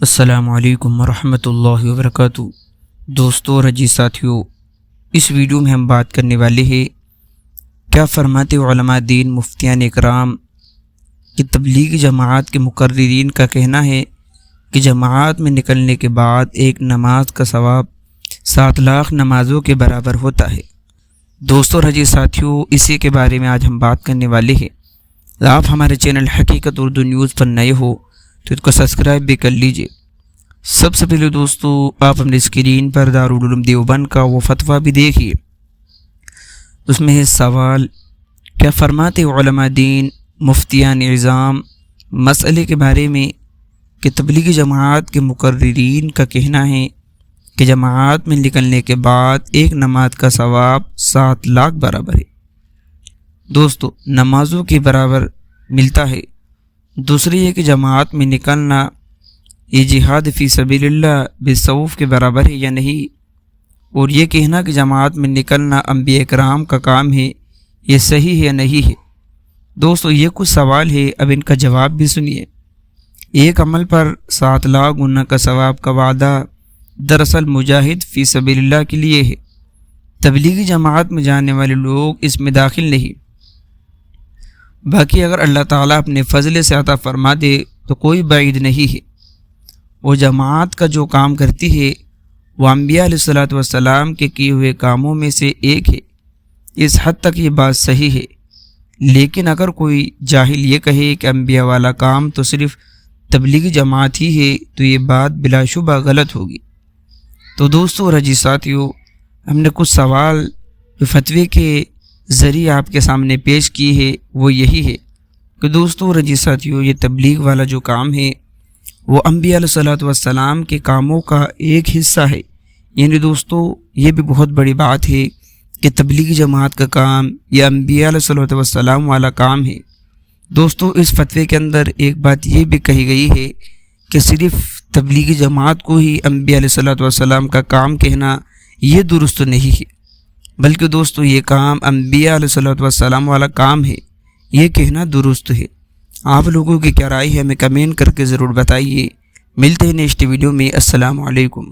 السلام علیکم ورحمۃ اللہ وبرکاتہ۔ دوستو اور عزیز ساتھیوں، اس ویڈیو میں ہم بات کرنے والے ہیں کیا فرماتے علماء دین مفتیان اکرام کہ تبلیغی جماعت کے مقررین کا کہنا ہے کہ جماعت میں نکلنے کے بعد ایک نماز کا ثواب 7 لاکھ نمازوں کے برابر ہوتا ہے۔ دوستو اور عزیز ساتھیوں، اسی کے بارے میں آج ہم بات کرنے والے ہیں۔ آپ ہمارے چینل حقیقت اردو نیوز پر نئے ہو تو اس کو سبسکرائب بھی کر لیجئے۔ سب سے پہلے دوستو، آپ اپنی اسکرین پر دارالعلوم دیوبند کا وہ فتویٰ بھی دیکھیے۔ اس میں ہے سوال، کیا فرماتے علماء دین مفتیان اعظام مسئلے کے بارے میں کہ تبلیغی جماعت کے مقررین کا کہنا ہے کہ جماعت میں نکلنے کے بعد ایک نماز کا ثواب 7 لاکھ برابر ہے۔ دوستو، نمازوں کے برابر ملتا ہے۔ دوسری یہ کہ جماعت میں نکلنا یہ جہاد فی سبیل اللہ بالسیوف کے برابر ہے یا نہیں، اور یہ کہنا کہ جماعت میں نکلنا انبیاء کرام کا کام ہے، یہ صحیح ہے یا نہیں ہے۔ دوستو، یہ کچھ سوال ہے، اب ان کا جواب بھی سنیے۔ ایک عمل پر 7 لاکھ گنا کا ثواب کا وعدہ دراصل مجاہد فی سبیل اللہ کے لیے ہے۔ تبلیغی جماعت میں جانے والے لوگ اس میں داخل نہیں۔ باقی اگر اللہ تعالیٰ اپنے فضل سے عطا فرما دے تو کوئی بعید نہیں ہے۔ وہ جماعت کا جو کام کرتی ہے وہ انبیاء علیہ السلام کے کیے ہوئے کاموں میں سے ایک ہے۔ اس حد تک یہ بات صحیح ہے، لیکن اگر کوئی جاہل یہ کہے کہ انبیاء والا کام تو صرف تبلیغی جماعت ہی ہے تو یہ بات بلا شبہ غلط ہوگی۔ تو دوستو اور عزیز ساتھیوں، ہم نے کچھ سوال جو فتوے کے ذریعے آپ کے سامنے پیش کی ہے وہ یہی ہے کہ دوستو اور عزیز ساتھیوں، یہ تبلیغ والا جو کام ہے وہ انبیاء علیہ السلام کے کاموں کا ایک حصہ ہے۔ یعنی دوستو، یہ بھی بہت بڑی بات ہے کہ تبلیغی جماعت کا کام یہ انبیاء علیہ السلام والا کام ہے۔ دوستو، اس فتوے کے اندر ایک بات یہ بھی کہی گئی ہے کہ صرف تبلیغی جماعت کو ہی انبیاء علیہ السلام کا کام کہنا یہ درست نہیں ہے، بلکہ دوستو یہ کام انبیاء علیہ السلام والا کام ہے، یہ کہنا درست ہے۔ آپ لوگوں کی کیا رائے ہے ہمیں کمنٹ کر کے ضرور بتائیے۔ ملتے ہیں نیکسٹ ویڈیو میں۔ السلام علیکم۔